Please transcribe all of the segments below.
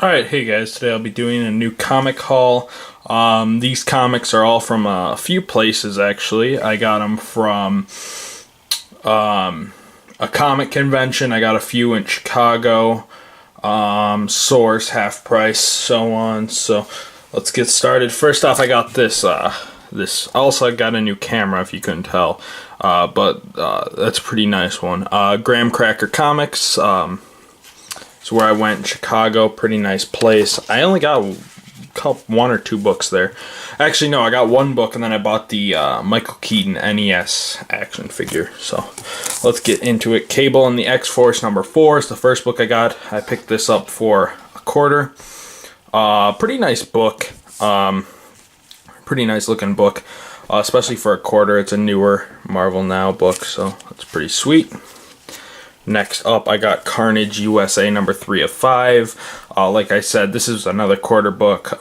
Alright, hey guys, today I'll be doing a new comic haul. These comics are all from a few places actually. I got them from a comic convention, I got a few in Chicago, Source, Half Price, so on. So let's get started. First off, I got this, also I got a new camera if you couldn't tell, but that's a pretty nice one. Graham Cracker Comics, it's where I went in Chicago. Pretty nice place. I only got one or two books there. Actually, no, I got one book and then I bought the Michael Keaton NES action figure. So let's get into it. Cable and the X-Force #4 is the first book I got. I picked this up for $1. Pretty nice book. Pretty nice looking book, especially for $1. It's a newer Marvel Now book, so that's pretty sweet. Next up, I got Carnage USA #3 of 5. Like I said, this is another $1 book.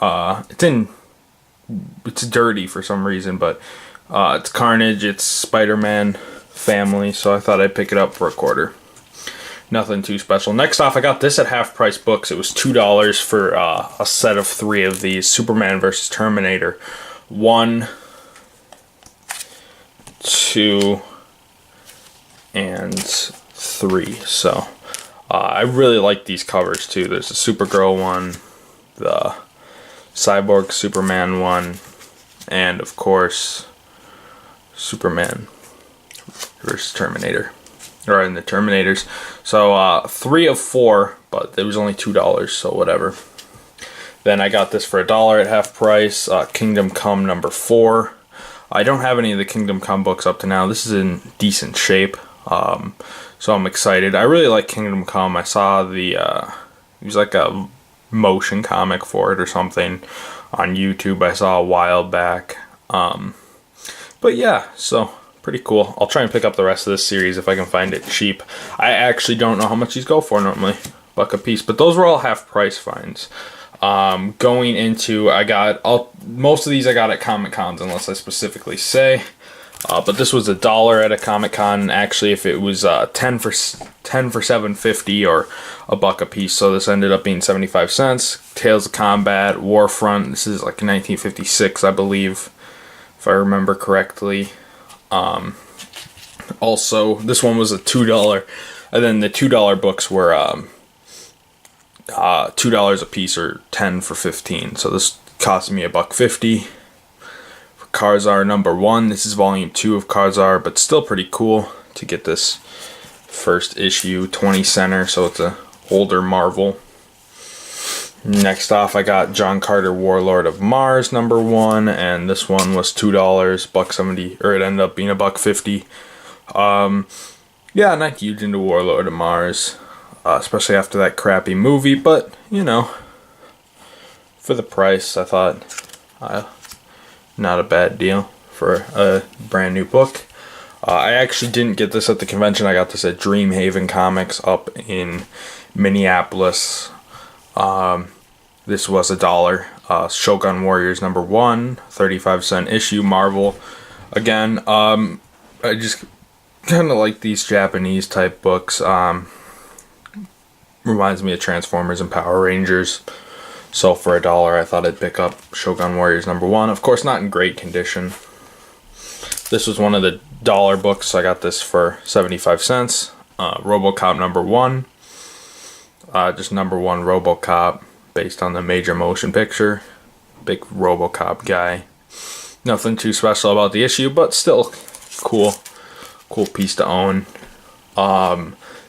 It's dirty for some reason, but it's Carnage, it's Spider-Man family, so I thought I'd pick it up for $1. Nothing too special. Next off, I got this at Half Price Books. It was $2 for a set of 3 of these. Superman vs. Terminator 1, 2, and 3. So I really like these covers too. There's a Supergirl one, the Cyborg Superman one, and of course Superman versus Terminator, or in the Terminators. So 3 of 4, but it was only $2, so whatever. Then I got this for $1 at Half Price. Kingdom Come #4. I don't have any of the Kingdom Come books up to now. This is in decent shape. So I'm excited. I really like Kingdom Come. I saw the, it was like a motion comic for it or something on YouTube I saw a while back. But yeah, so pretty cool. I'll try and pick up the rest of this series if I can find it cheap. I actually don't know how much these go for normally. $1 a piece. But those were all Half Price finds. Going into, most of these I got at Comic Cons unless I specifically say. But this was $1 at a Comic Con. Actually, if it was 10 for $7.50 or $1 a piece, so this ended up being 75 cents. Tales of Combat, Warfront. This is like 1956, I believe, if I remember correctly. Also, this one was a $2, and then the $2 books were $2 a piece or 10 for 15. So this cost me $1.50. Karzar #1. This is volume 2 of Karzar, but still pretty cool to get this first issue, 20 center, so it's a older Marvel. Next off, I got John Carter Warlord of Mars #1, and this one was $2, $1.70, or it ended up being $1.50. Yeah, not huge into Warlord of Mars, especially after that crappy movie, but you know, for the price, I thought not a bad deal for a brand new book. I actually didn't get this at the convention. I got this at Dreamhaven Comics up in Minneapolis. This was $1. Shogun Warriors #1, 35-cent issue, Marvel. Again, I just kind of like these Japanese type books. Reminds me of Transformers and Power Rangers. So for $1, I thought I'd pick up Shogun Warriors #1. Of course, not in great condition. This was one of the $1 books, so I got this for 75 cents. RoboCop #1. Just #1 RoboCop, based on the major motion picture. Big RoboCop guy. Nothing too special about the issue, but still cool. Cool piece to own.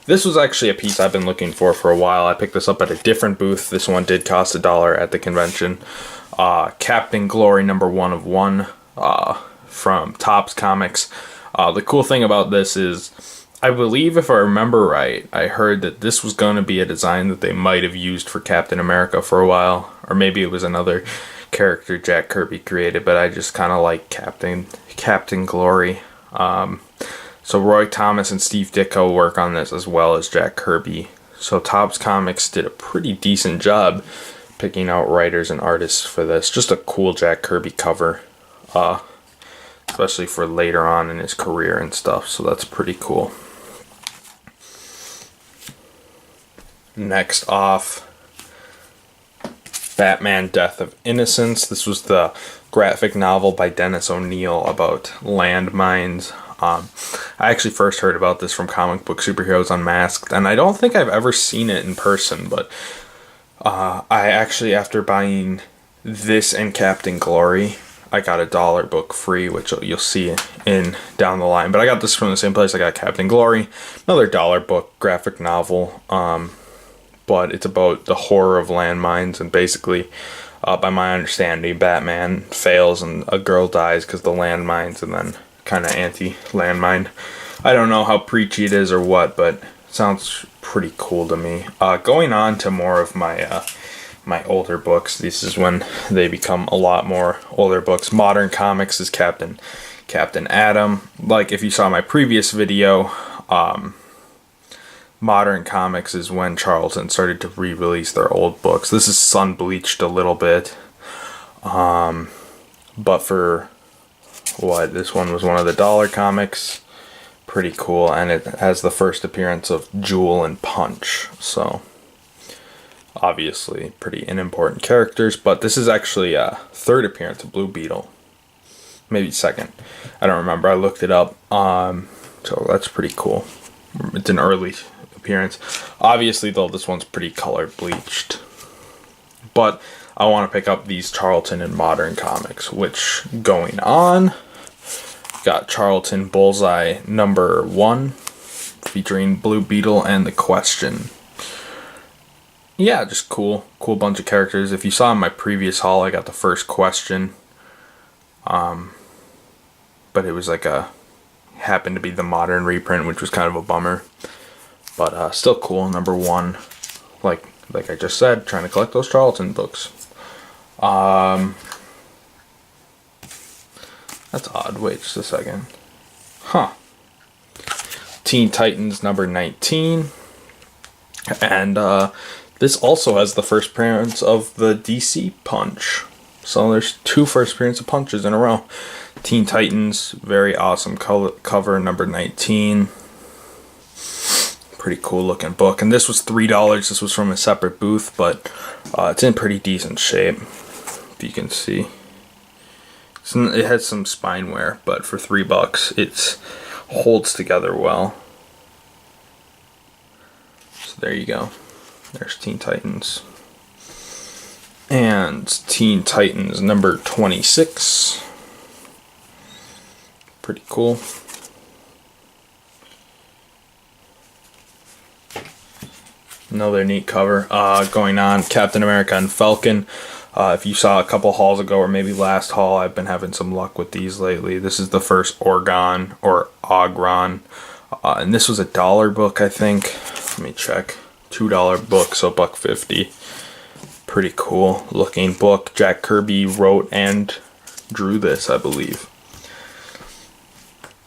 This was actually a piece I've been looking for a while. I picked this up at a different booth. This one did cost $1 at the convention. Captain Glory #1 of 1 from Topps Comics. The cool thing about this is, I believe if I remember right, I heard that this was going to be a design that they might have used for Captain America for a while. Or maybe it was another character Jack Kirby created, but I just kind of like Captain Glory. So Roy Thomas and Steve Ditko work on this as well as Jack Kirby. So Topps Comics did a pretty decent job picking out writers and artists for this. Just a cool Jack Kirby cover, especially for later on in his career and stuff. So that's pretty cool. Next off, Batman Death of Innocence. This was the graphic novel by Dennis O'Neil about landmines. I actually first heard about this from Comic Book Superheroes Unmasked, and I don't think I've ever seen it in person, but I actually, after buying this and Captain Glory, I got a dollar book free, which you'll see in down the line. But I got this from the same place I got Captain Glory, another dollar book graphic novel. But it's about the horror of landmines, and basically, by my understanding, Batman fails and a girl dies because the landmines, and then kind of anti-landmine. I don't know how preachy it is or what, but it sounds pretty cool to me. Going on to more of my my older books. This is when they become a lot more older books. Modern Comics is Captain Atom. Like if you saw my previous video, Modern Comics is when Charlton started to re-release their old books. This is sun bleached a little bit, but for what, this one was one of the dollar comics. Pretty cool, and it has the first appearance of Jewel and Punch, so obviously pretty unimportant characters. But this is actually a third appearance of Blue Beetle, maybe second, I don't remember, I looked it up. So that's pretty cool. It's an early appearance. Obviously though, this one's pretty color bleached, but I want to pick up these Charlton and Modern Comics, which going on, got Charlton Bullseye #1 featuring Blue Beetle and The Question. Yeah, just cool bunch of characters. If you saw in my previous haul, I got the first Question, but it was like happened to be the modern reprint, which was kind of a bummer, but still cool. #1, like I just said, trying to collect those Charlton books. That's odd. Wait just a second. Teen Titans #19. And this also has the first appearance of the DC Punch. So there's 2 first appearance of Punches in a row. Teen Titans, very awesome cover, #19. Pretty cool looking book. And this was $3. This was from a separate booth, but it's in pretty decent shape, if you can see. It has some spine wear, but for $3 it holds together well. So there you go. There's Teen Titans. And Teen Titans #26. Pretty cool. Another neat cover. Going on, Captain America and Falcon. If you saw a couple hauls ago, or maybe last haul, I've been having some luck with these lately. This is the first Ogron, and this was a dollar book, I think. Let me check. $2 book, so $1.50. Pretty cool looking book. Jack Kirby wrote and drew this, I believe.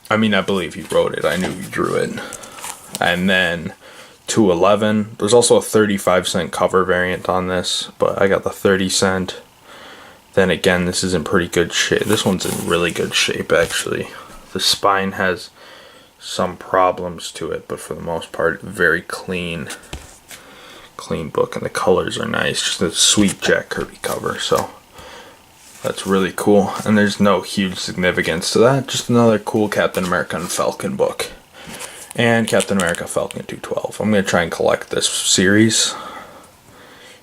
I mean, I believe he wrote it. I knew he drew it. And then $2.11. There's also a 35-cent cover variant on this, but I got the 30-cent. Then again, this is in pretty good shape. This one's in really good shape, actually. The spine has some problems to it, but for the most part, very clean book, and the colors are nice. Just a sweet Jack Kirby cover, so that's really cool. And there's no huge significance to that. Just another cool Captain America and Falcon book. And Captain America Falcon 212. I'm going to try and collect this series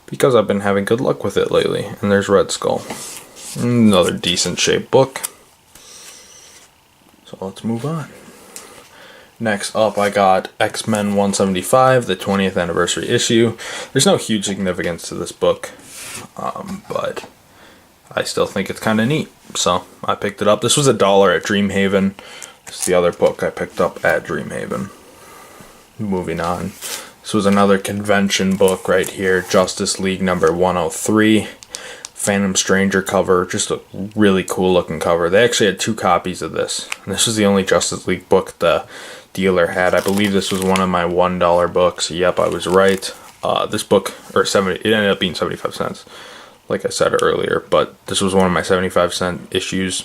because I've been having good luck with it lately. And there's Red Skull. Another decent shaped book. So let's move on. Next up, I got X-Men 175, the 20th anniversary issue. There's no huge significance to this book, but I still think it's kind of neat. So I picked it up. This was $1 at Dreamhaven. It's the other book I picked up at Dreamhaven. Moving on. This was another convention book right here. Justice League #103. Phantom Stranger cover. Just a really cool looking cover. They actually had 2 copies of this. And this was the only Justice League book the dealer had. I believe this was one of my $1 books. Yep, I was right. This book, it ended up being 75 cents. Like I said earlier. But this was one of my 75-cent issues.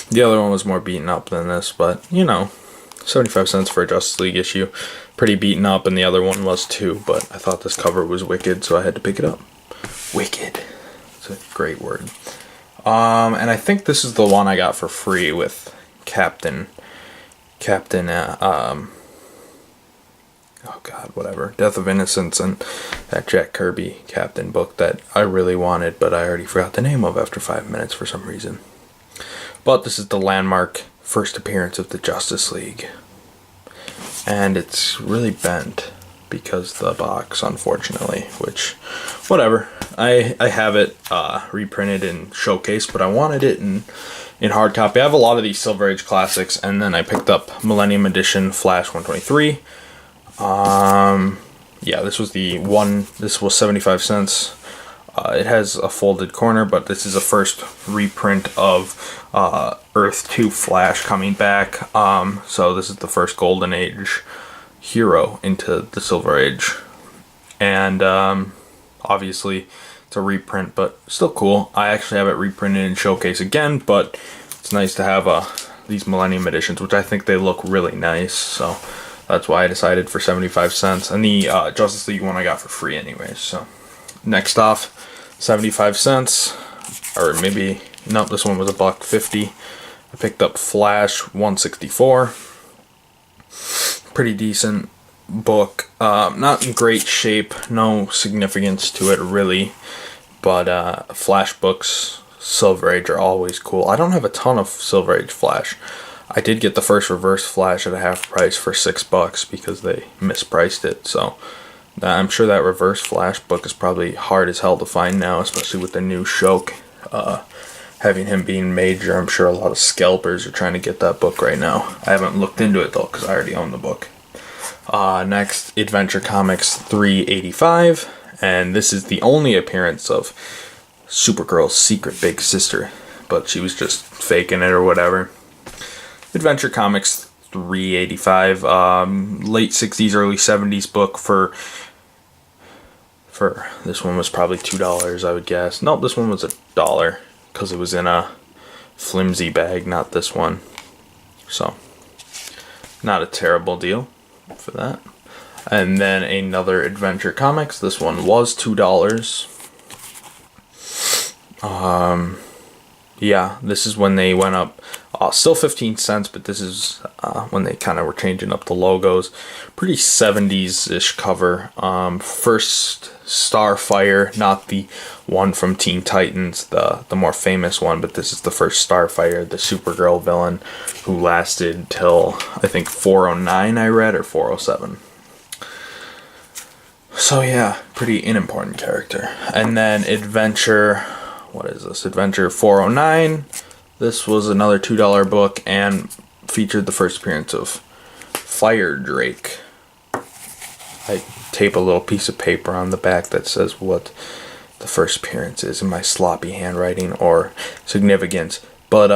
The other one was more beaten up than this, but, 75 cents for a Justice League issue. Pretty beaten up, and the other one was too, but I thought this cover was wicked, so I had to pick it up. Wicked. It's a great word. And I think this is the one I got for free with Captain, oh God, whatever, Death of Innocence, and that Jack Kirby Captain book that I really wanted, but I already forgot the name of after 5 minutes for some reason. But this is the landmark first appearance of the Justice League. And it's really bent because the box, unfortunately, which, whatever. I have it reprinted in Showcase, but I wanted it in hard copy. I have a lot of these Silver Age classics, and then I picked up Millennium Edition Flash 123. Yeah, this was this was 75 cents. It has a folded corner, but this is a first reprint of Earth 2 Flash coming back. So this is the first Golden Age hero into the Silver Age. And obviously it's a reprint, but still cool. I actually have it reprinted in Showcase again, but it's nice to have these Millennium Editions, which I think they look really nice. So that's why I decided for 75 cents. And the Justice League one I got for free anyways. So next off, 75 cents, or maybe, no, this one was $1.50. I picked up Flash 164. Pretty decent book. Not in great shape, no significance to it really, but Flash books, Silver Age, are always cool. I don't have a ton of Silver Age Flash. I did get the first Reverse Flash at a half price for $6 because they mispriced it, so I'm sure that Reverse Flash book is probably hard as hell to find now, especially with the new Shoke having him being major. I'm sure a lot of scalpers are trying to get that book right now. I haven't looked into it though because I already own the book. Next, Adventure Comics 385, and this is the only appearance of Supergirl's secret big sister, but she was just faking it or whatever. Adventure Comics 385, late 60s, early 70s book for this one was probably $2, I would guess. Nope, this one was $1 because it was in a flimsy bag, not this one. So, not a terrible deal for that. And then another Adventure Comics. This one was $2. Yeah, this is when they went up, still 15 cents, but this is when they kind of were changing up the logos. Pretty 70s-ish cover. First Starfire, not the one from Teen Titans, the more famous one, but this is the first Starfire, the Supergirl villain, who lasted till, I think, 409 I read, or 407. So yeah, pretty unimportant character. And then Adventure... what is this? Adventure 409. This was another $2 book and featured the first appearance of Fire Drake. I tape a little piece of paper on the back that says what the first appearance is in my sloppy handwriting or significance. But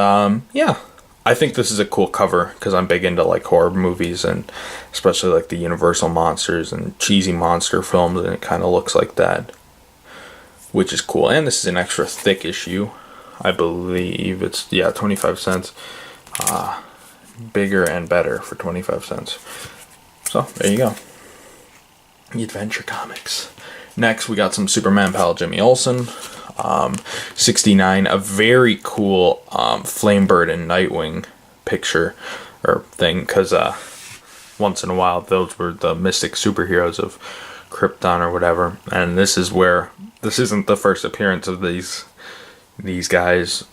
yeah, I think this is a cool cover because I'm big into like horror movies and especially like the Universal monsters and cheesy monster films, and it kind of looks like that, which is cool. And this is an extra thick issue. I believe it's, 25 cents. Bigger and better for 25 cents. So, there you go. Adventure Comics. Next, we got some Superman pal Jimmy Olsen. 69, a very cool Flamebird and Nightwing picture or thing, because once in a while those were the mystic superheroes of Krypton or whatever, and this isn't the first appearance of these guys.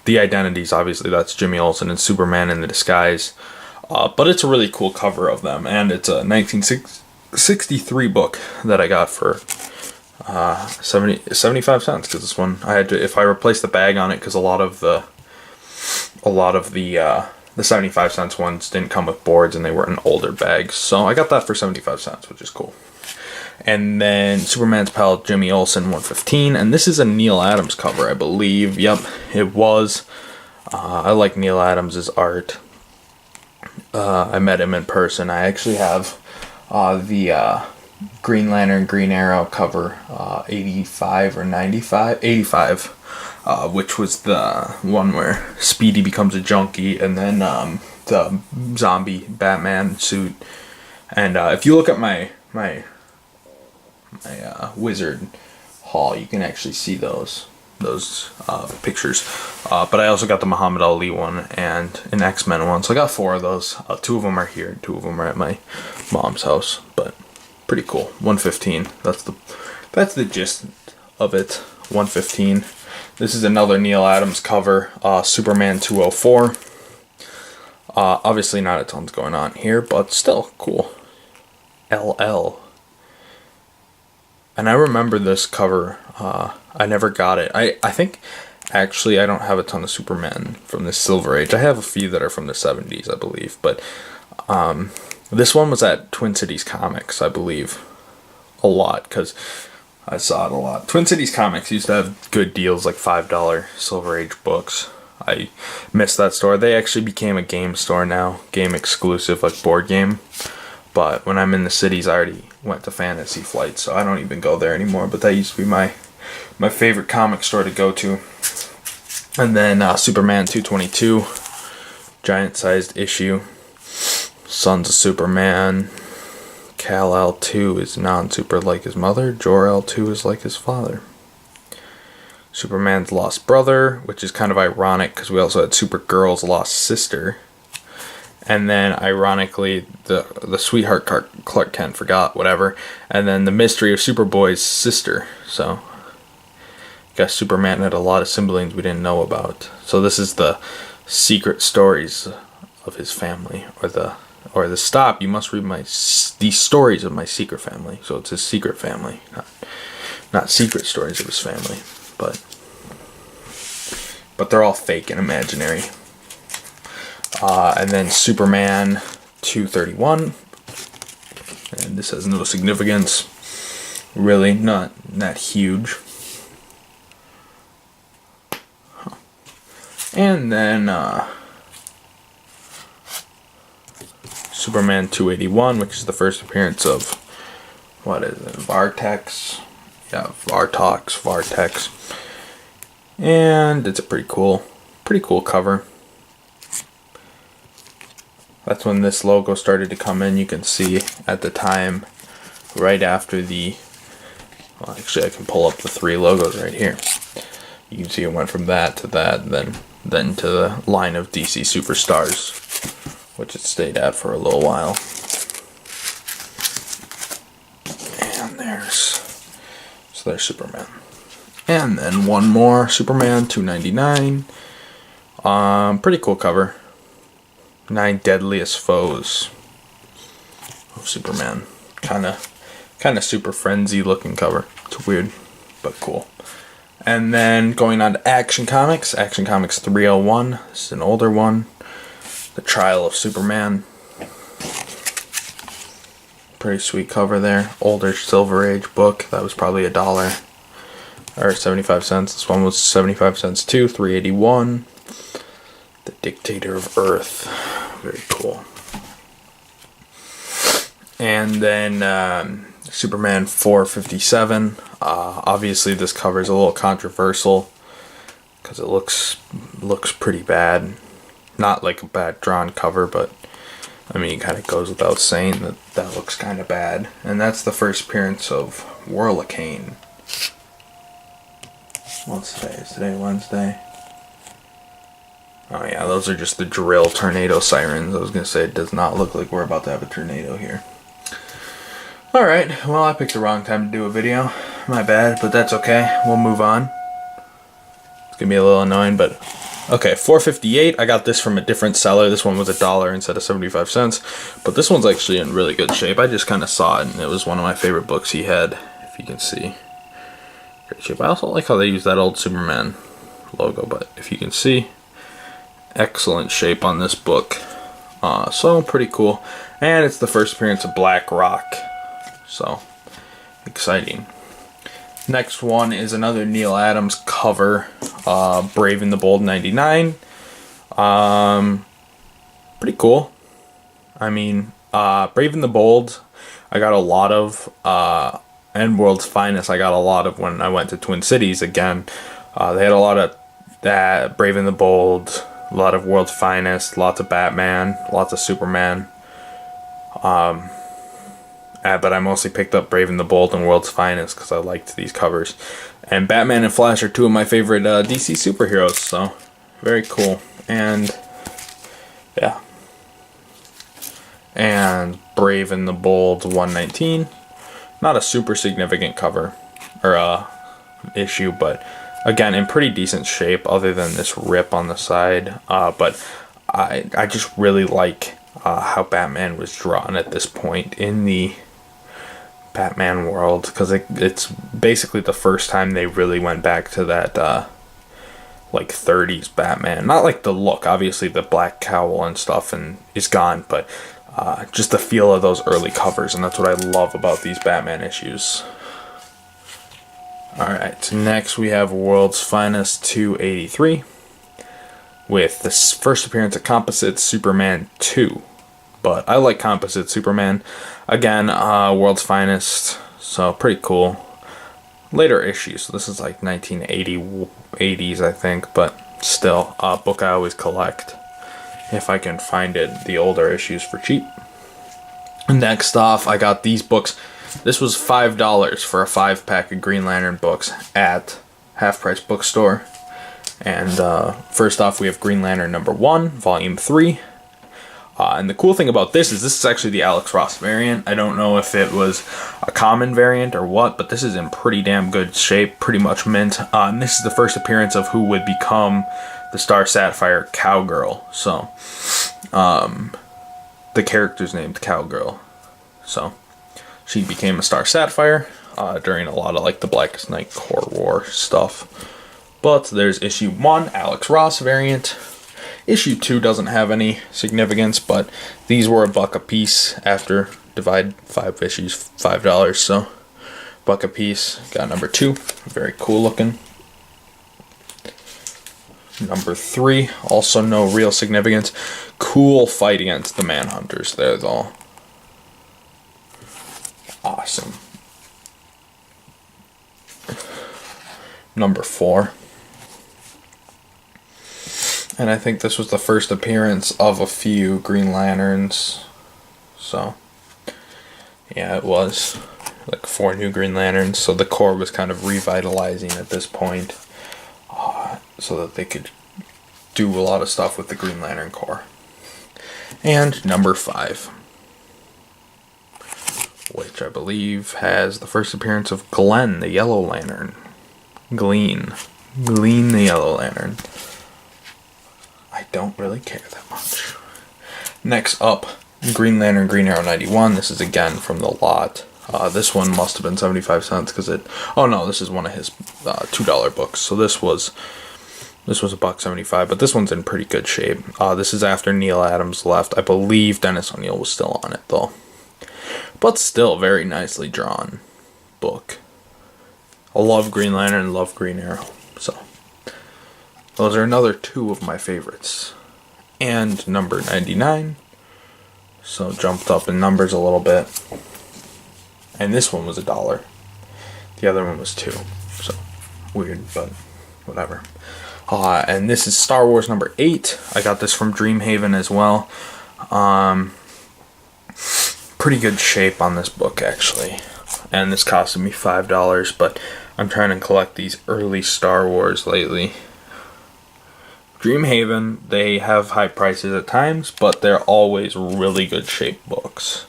The identities, obviously, that's Jimmy Olsen and Superman in the disguise, but it's a really cool cover of them, and it's a 1963 book that I got for 75 cents, because this one I had to, if I replaced the bag on it, because a lot of the 75 cents ones didn't come with boards and they were in older bags, so I got that for 75 cents, which is cool. And then Superman's pal Jimmy Olsen 115, and this is a Neil Adams cover, I believe. Yep, it was. I like Neil Adams' art. I met him in person. I actually have the Green Lantern Green Arrow cover, 85 or 95, 85, which was the one where Speedy becomes a junkie, and then the zombie Batman suit. And if you look at my Wizard haul, you can actually see those pictures. But I also got the Muhammad Ali one and an X-Men one, so I got 4 of those. 2 of them are here, and 2 of them are at my mom's house. But pretty cool. 115. That's the gist of it. 115. This is another Neal Adams cover. Superman 204. Obviously not a ton's going on here, but still cool. LL. And I remember this cover. I never got it. I think, actually, I don't have a ton of Superman from the Silver Age. I have a few that are from the 70s, I believe. But this one was at Twin Cities Comics, I believe. A lot, because I saw it a lot. Twin Cities Comics used to have good deals, like $5 Silver Age books. I missed that store. They actually became a game store now. Game exclusive, like board game. But when I'm in the cities, I already went to Fantasy Flight, so I don't even go there anymore. But that used to be my favorite comic store to go to. And then Superman 222, giant-sized issue. Sons of Superman. Kal-El 2 is non-super like his mother. Jor-El 2 is like his father. Superman's lost brother, which is kind of ironic because we also had Supergirl's lost sister. And then, ironically, the sweetheart Clark Kent forgot, whatever. And then the mystery of Superboy's sister. So, I guess Superman had a lot of siblings we didn't know about. So this is the secret stories of his family, or the stop. You must read these stories of my secret family. So it's his secret family, not secret stories of his family, but they're all fake and imaginary. And then Superman 231, and this has no significance, really, not huge. And then Superman 281, which is the first appearance of, what is it, Vartex? Yeah, Vartex. And it's a pretty cool cover. That's when this logo started to come in. You can see at the time, right after well, actually I can pull up the 3 logos right here. You can see it went from that, and then to the line of DC Superstars, which it stayed at for a little while. And there's Superman. And then one more, Superman 299. Pretty cool cover. 9 Deadliest Foes of Superman. Kind of super frenzy looking cover. It's weird, but cool. And then going on to Action Comics 301. This is an older one. The Trial of Superman. Pretty sweet cover there. Older Silver Age book. That was probably $1 or 75 cents. This one was 75 cents too. 381. The Dictator of Earth. Very cool. And then Superman 457. Obviously this cover is a little controversial because it looks pretty bad. Not like a bad drawn cover, but I mean, it kind of goes without saying that looks kind of bad. And that's the first appearance of Whirlicane. What's today? Is today Wednesday? Oh yeah, those are just the drill tornado sirens. I was going to say, it does not look like we're about to have a tornado here. Alright, well I picked the wrong time to do a video. My bad, but that's okay. We'll move on. It's going to be a little annoying, but... Okay, 458. I got this from a different seller. This one was $1 instead of 75 cents. But this one's actually in really good shape. I just kind of saw it, and it was one of my favorite books he had, if you can see. Great shape. I also like how they use that old Superman logo, but if you can see, excellent shape on this book. So pretty cool. And it's the first appearance of Black Rock. So, exciting. Next one is another Neal Adams cover, Brave and the Bold 99. Pretty cool. I mean, Brave and the Bold, I got a lot of, and World's Finest, I got a lot of when I went to Twin Cities again. They had a lot of that, Brave and the Bold, a lot of World's Finest, lots of Batman, lots of Superman. but I mostly picked up Brave and the Bold and World's Finest because I liked these covers. And Batman and Flash are two of my favorite DC superheroes, so very cool. And yeah. And Brave and the Bold 119. Not a super significant cover or issue, but again in pretty decent shape other than this rip on the side. But I just really like how Batman was drawn at this point in the Batman world, because it's basically the first time they really went back to that like 30s Batman. Not like the look, obviously the black cowl and stuff and is gone, but just the feel of those early covers, and that's what I love about these Batman issues. Alright, next we have World's Finest 283 with the first appearance of Composite Superman 2. But I like Composite Superman. Again, World's Finest, so pretty cool. Later issues, so this is like 1980s, I think, but still, a book I always collect if I can find it, the older issues for cheap. Next off, I got these books. This was $5 for a 5-pack of Green Lantern books at Half Price Bookstore. And first off, we have Green Lantern number 1, volume 3. And the cool thing about this is actually the Alex Ross variant. I don't know if it was a common variant or what, but this is in pretty damn good shape, pretty much mint. And this is the first appearance of who would become the Star Sapphire Cowgirl. So, the character's named Cowgirl. So, she became a Star Sapphire during a lot of like the Blackest Night Corps War stuff. But there's issue 1, Alex Ross variant. Issue 2 doesn't have any significance, but these were $1 a piece after divide 5 issues, $5, so $1 a piece. Got number 2, very cool looking. Number 3, also no real significance. Cool fight against the Manhunters there though. Awesome. Number 4. And I think this was the first appearance of a few Green Lanterns. So, yeah, it was. Like 4 new Green Lanterns. So the Corps was kind of revitalizing at this point. So that they could do a lot of stuff with the Green Lantern Corps. And number 5. Which I believe has the first appearance of Glenn, the Yellow Lantern. Glean the Yellow Lantern. I don't really care that much. Next up, Green Lantern Green Arrow 91. This is again from the lot. This one must have been 75 cents because it... Oh no, this is one of his $2 books. So this was $1.75, but this one's in pretty good shape. This is after Neil Adams left. I believe Dennis O'Neil was still on it though. But still, very nicely drawn book. I love Green Lantern, love Green Arrow. So, those are another 2 of my favorites. And number 99. So, jumped up in numbers a little bit. And this one was $1. The other one was 2. So, weird, but whatever. And this is Star Wars number 8. I got this from Dreamhaven as well. Pretty good shape on this book, actually. And this costed me $5, but I'm trying to collect these early Star Wars lately. Dreamhaven, they have high prices at times, but they're always really good shaped books.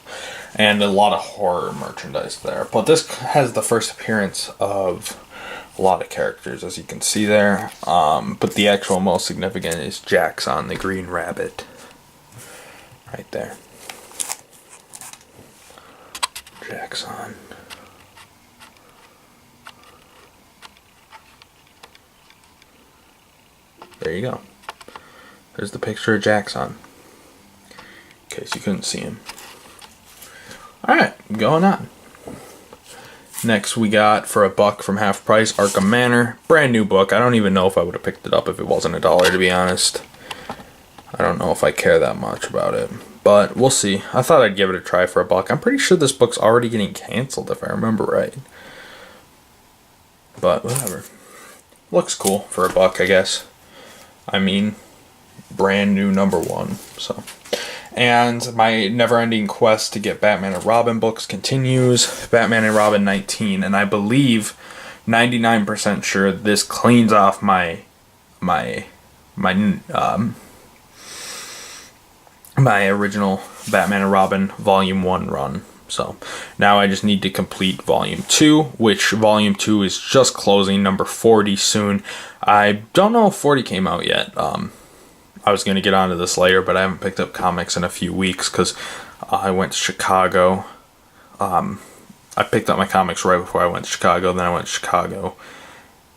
And a lot of horror merchandise there. But this has the first appearance of a lot of characters, as you can see there. But the actual most significant is Jaxxon, the Green Rabbit. Right there. Jaxxon. There you go. There's the picture of Jaxxon. In case you couldn't see him. Alright, going on. Next we got, for $1 from Half Price, Arkham Manor. Brand new book. I don't even know if I would have picked it up if it wasn't $1, to be honest. I don't know if I care that much about it. But we'll see. I thought I'd give it a try for $1. I'm pretty sure this book's already getting canceled, if I remember right. But whatever. Looks cool for $1, I guess. I mean, brand new number 1. So, And my never-ending quest to get Batman and Robin books continues. Batman and Robin 19, and I believe 99% sure this cleans off my original Batman and Robin Volume 1 run. So now I just need to complete Volume 2, which Volume 2 is just closing, number 40 soon. I don't know if 40 came out yet. I was going to get onto this later, but I haven't picked up comics in a few weeks because I went to Chicago. I picked up my comics right before I went to Chicago, then I went to Chicago,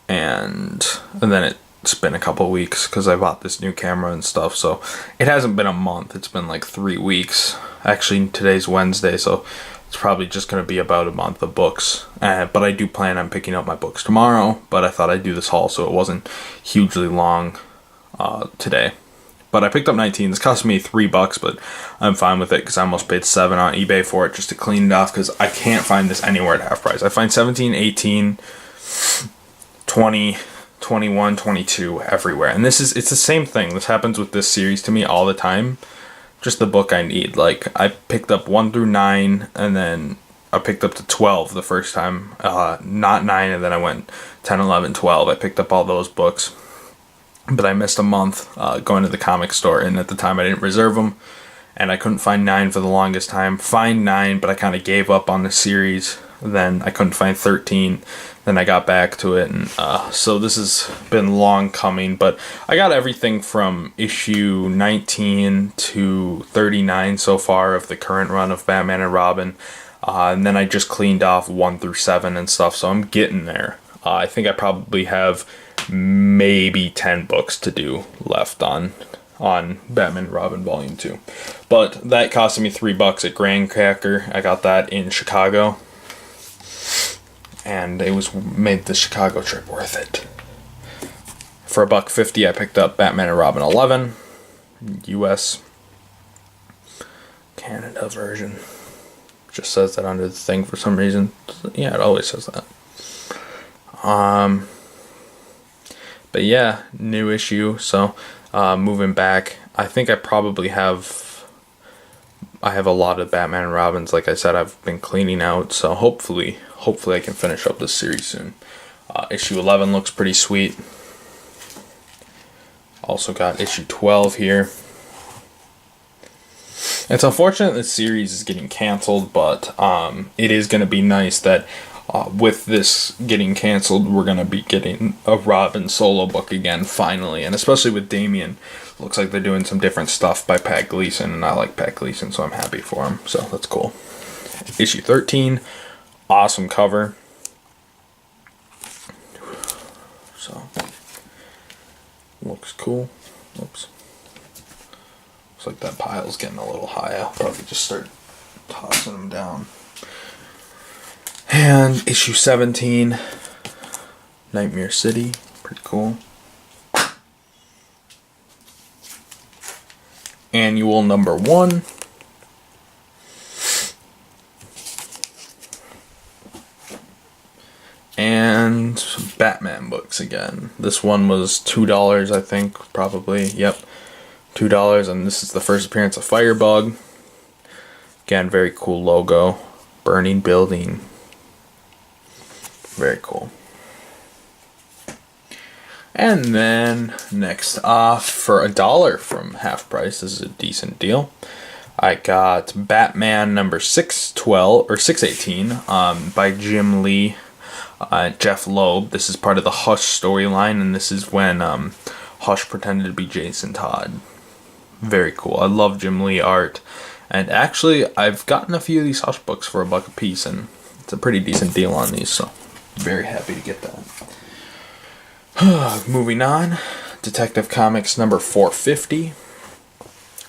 and then it's been a couple weeks because I bought this new camera and stuff, so it hasn't been a month. It's been like 3 weeks. Actually, today's Wednesday, so it's probably just going to be about a month of books. But I do plan on picking up my books tomorrow, but I thought I'd do this haul so it wasn't hugely long today. But I picked up 19. This cost me $3, but I'm fine with it because I almost paid $7 on eBay for it just to clean it off because I can't find this anywhere at half price. I find 17, 18, 20, 21, 22 everywhere. And it's the same thing. This happens with this series to me all the time. Just the book I need. Like, I picked up 1 through 9, and then I picked up to 12 the first time. Not 9, and then I went 10, 11, 12. I picked up all those books. But I missed a month going to the comic store, and at the time I didn't reserve them, and I couldn't find 9 for the longest time. Find 9, but I kind of gave up on the series. Then I couldn't find 13. Then I got back to it, and so this has been long coming. But I got everything from issue 19 to 39 so far of the current run of Batman and Robin, and then I just cleaned off 1 through 7 and stuff. So I'm getting there. I think I probably have maybe 10 books to do left on Batman and Robin Volume 2. But that costed me $3 at Grand Cracker. I got that in Chicago. And it made the Chicago trip worth it. For $1.50, I picked up Batman and Robin 11. US. Canada version. Just says that under the thing for some reason. Yeah, it always says that. But yeah, new issue. So, moving back, I think I probably have a lot of Batman and Robins. Like I said, I've been cleaning out. So hopefully I can finish up this series soon. Issue 11 looks pretty sweet. Also got issue 12 here. It's unfortunate this series is getting canceled, but it is going to be nice that with this getting canceled, we're going to be getting a Robin solo book again, finally. And especially with Damian, looks like they're doing some different stuff by Pat Gleason, and I like Pat Gleason, so I'm happy for him. So that's cool. Issue 13, awesome cover. So, looks cool. Oops. Looks like that pile's getting a little high. I'll probably just start tossing them down. And issue 17, Nightmare City, pretty cool. Annual number 1. And Batman books again. This one was $2, I think, probably. Yep, $2, and this is the first appearance of Firebug. Again, very cool logo. Burning building. Very cool. And then next off, for $1 from half price, this is a decent deal. I got Batman number 612 or 618 by Jim Lee, Jeff Loeb. This is part of the Hush storyline, and this is when Hush pretended to be Jason Todd. Very cool. I love Jim Lee art, and actually I've gotten a few of these Hush books for $1 a piece, and it's a pretty decent deal on these, so very happy to get that. Moving on, Detective Comics number 450.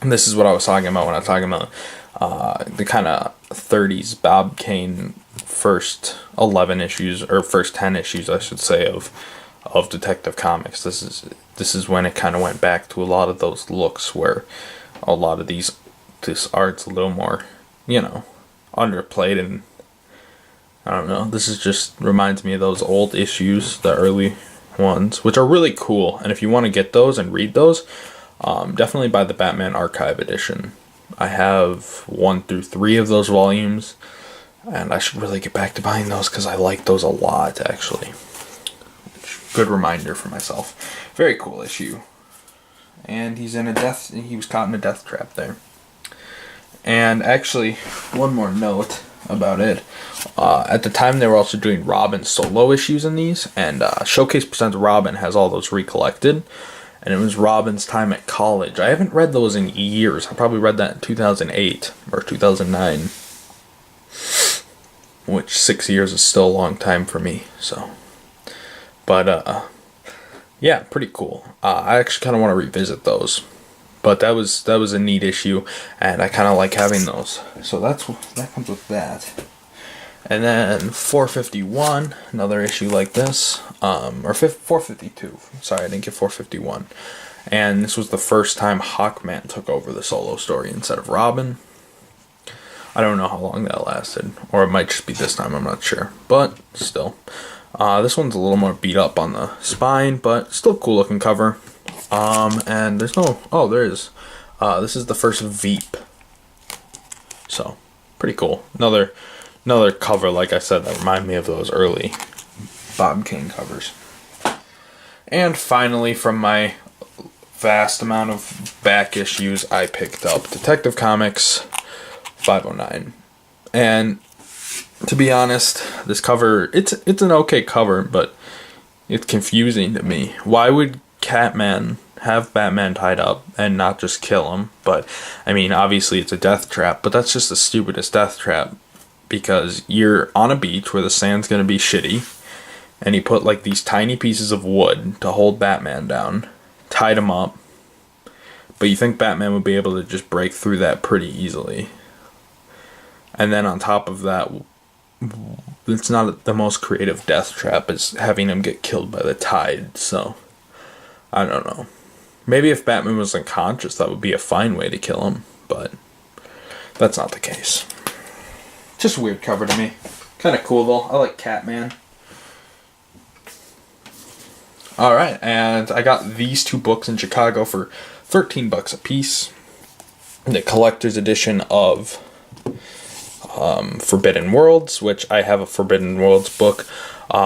And this is what I was talking about when I was talking about the kind of 30s Bob Kane first 11 issues, or first 10 issues, I should say, of Detective Comics. This is when it kind of went back to a lot of those looks where a lot of this art's a little more, underplayed, and I don't know. This is just reminds me of those old issues, the early ones, which are really cool. And if you want to get those and read those, definitely buy the Batman Archive edition. I have 1 through 3 of those volumes, and I should really get back to buying those because I like those a lot, actually. Good reminder for myself. Very cool issue. And he was caught in a death trap there. And actually, one more note about it. At the time, they were also doing Robin solo issues in these, and Showcase Presents Robin has all those recollected, and it was Robin's time at college. I haven't read those in years. I probably read that in 2008 or 2009, which 6 years is still a long time for me. So, but yeah, pretty cool. I actually kind of want to revisit those. But that was a neat issue, and I kind of like having those. So that comes with that. And then 451, another issue like this, or 452. Sorry, I didn't get 451. And this was the first time Hawkman took over the solo story instead of Robin. I don't know how long that lasted, or it might just be this time. I'm not sure, but still, this one's a little more beat up on the spine, but still cool looking cover. And there's no, oh, there is. This is the first Veep. So, pretty cool. Another cover, like I said, that remind me of those early Bob Kane covers. And finally, from my vast amount of back issues, I picked up Detective Comics 509. And to be honest, this cover, it's an okay cover, but it's confusing to me. Why would Catman have Batman tied up and not just kill him? But I mean, obviously it's a death trap, but that's just the stupidest death trap, because you're on a beach where the sand's gonna be shitty, and he put like these tiny pieces of wood to hold Batman down, tied him up, but you think Batman would be able to just break through that pretty easily. And then on top of that, it's not the most creative death trap, is having him get killed by the tide. So I don't know. Maybe if Batman was unconscious, that would be a fine way to kill him, but that's not the case. Just a weird cover to me. Kind of cool though. I like Catman. Alright, and I got these 2 books in Chicago for $13 a piece. The collector's edition of Forbidden Worlds, which I have a Forbidden Worlds book.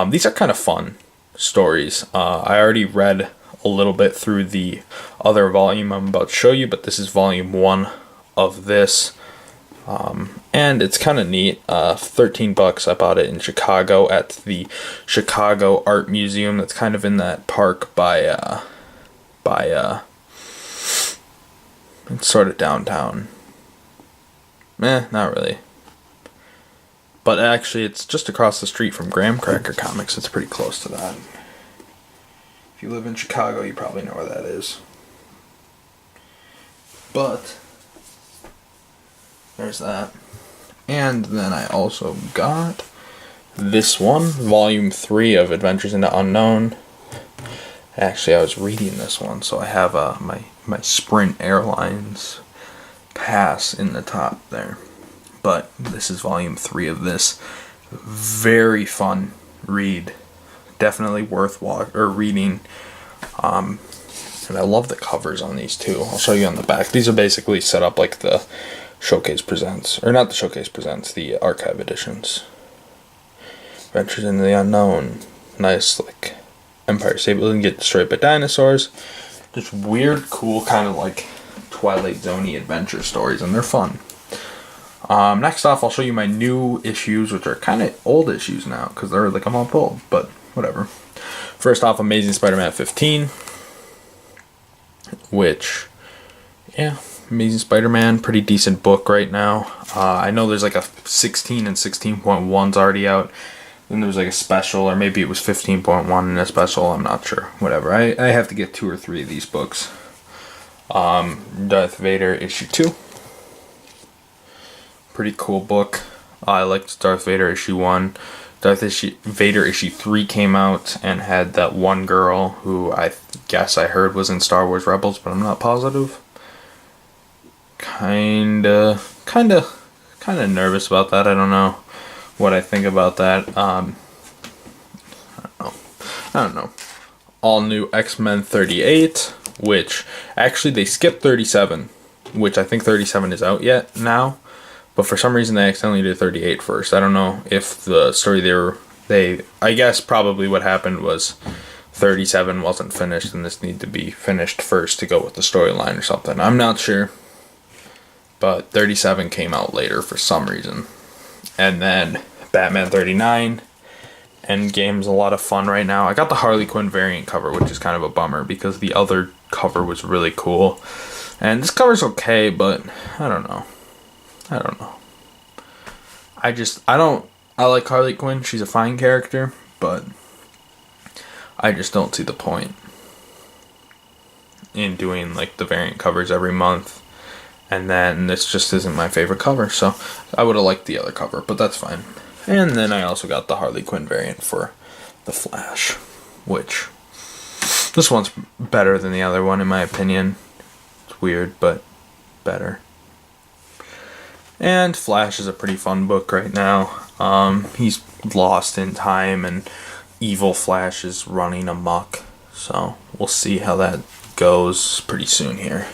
These are kind of fun stories. I already read a little bit through the other volume I'm about to show you, but this is volume 1 of this. And it's kind of neat. $13. I bought it in Chicago at the Chicago Art Museum. That's kind of in that park by it's sort of downtown. Not really. But actually, it's just across the street from Graham Cracker Comics. It's pretty close to that. If you live in Chicago, you probably know where that is. But there's that. And then I also got this one, Volume 3 of Adventures in the Unknown. Actually, I was reading this one, so I have my Sprint Airlines pass in the top there. But this is Volume 3 of this. Very fun read. Definitely worth reading. And I love the covers on these too. I'll show you on the back. These are basically set up like the Showcase Presents, or not the Showcase Presents, the archive editions. Adventures in the Unknown. Nice, like Empire State Building, get destroyed by dinosaurs. Just weird, cool, kind of like Twilight Zone-y adventure stories, and they're fun. Next off, I'll show you my new issues, which are kind of old issues now, because they're like a month old, but whatever. First off, Amazing Spider-Man 15, which, yeah, Amazing Spider-Man, pretty decent book right now. I know there's like a 16 and 16.1's already out. Then there's like a special, or maybe it was 15.1 and a special, I'm not sure. Whatever, I have to get 2 or 3 of these books. Darth Vader issue 2. Pretty cool book. I liked Darth Vader issue 1. Vader issue 3 came out and had that one girl who I guess I heard was in Star Wars Rebels, but I'm not positive. Kinda nervous about that. I don't know what I think about that. I don't know. All new X-Men 38, which actually they skipped 37. which I think 37 is out yet now. But for some reason, they accidentally did 38 first. I don't know if the story I guess probably what happened was 37 wasn't finished and this needed to be finished first to go with the storyline or something. I'm not sure. But 37 came out later for some reason. And then Batman 39. Endgame's a lot of fun right now. I got the Harley Quinn variant cover, which is kind of a bummer because the other cover was really cool. And this cover's okay, but I don't know. I like Harley Quinn. She's a fine character, but I just don't see the point in doing like the variant covers every month. And then this just isn't my favorite cover, so I would have liked the other cover, but that's fine. And then I also got the Harley Quinn variant for The Flash, which this one's better than the other one in my opinion. It's weird, but better. And Flash is a pretty fun book right now. He's lost in time and evil Flash is running amok. So we'll see how that goes pretty soon here.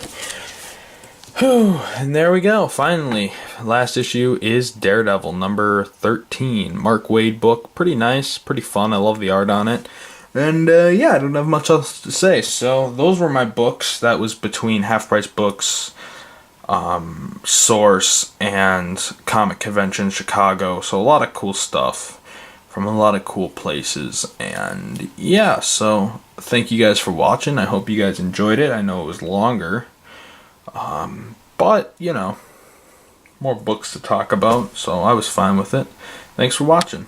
Whew, and there we go. Finally, last issue is Daredevil number 13. Mark Waid book. Pretty nice, pretty fun. I love the art on it. And yeah, I don't have much else to say. So those were my books. That was between Half Price Books, Source, and Comic Convention Chicago. So a lot of cool stuff from a lot of cool places. And yeah, so thank you guys for watching. I hope you guys enjoyed it. I know it was longer. But, you know, more books to talk about, so I was fine with it. Thanks for watching.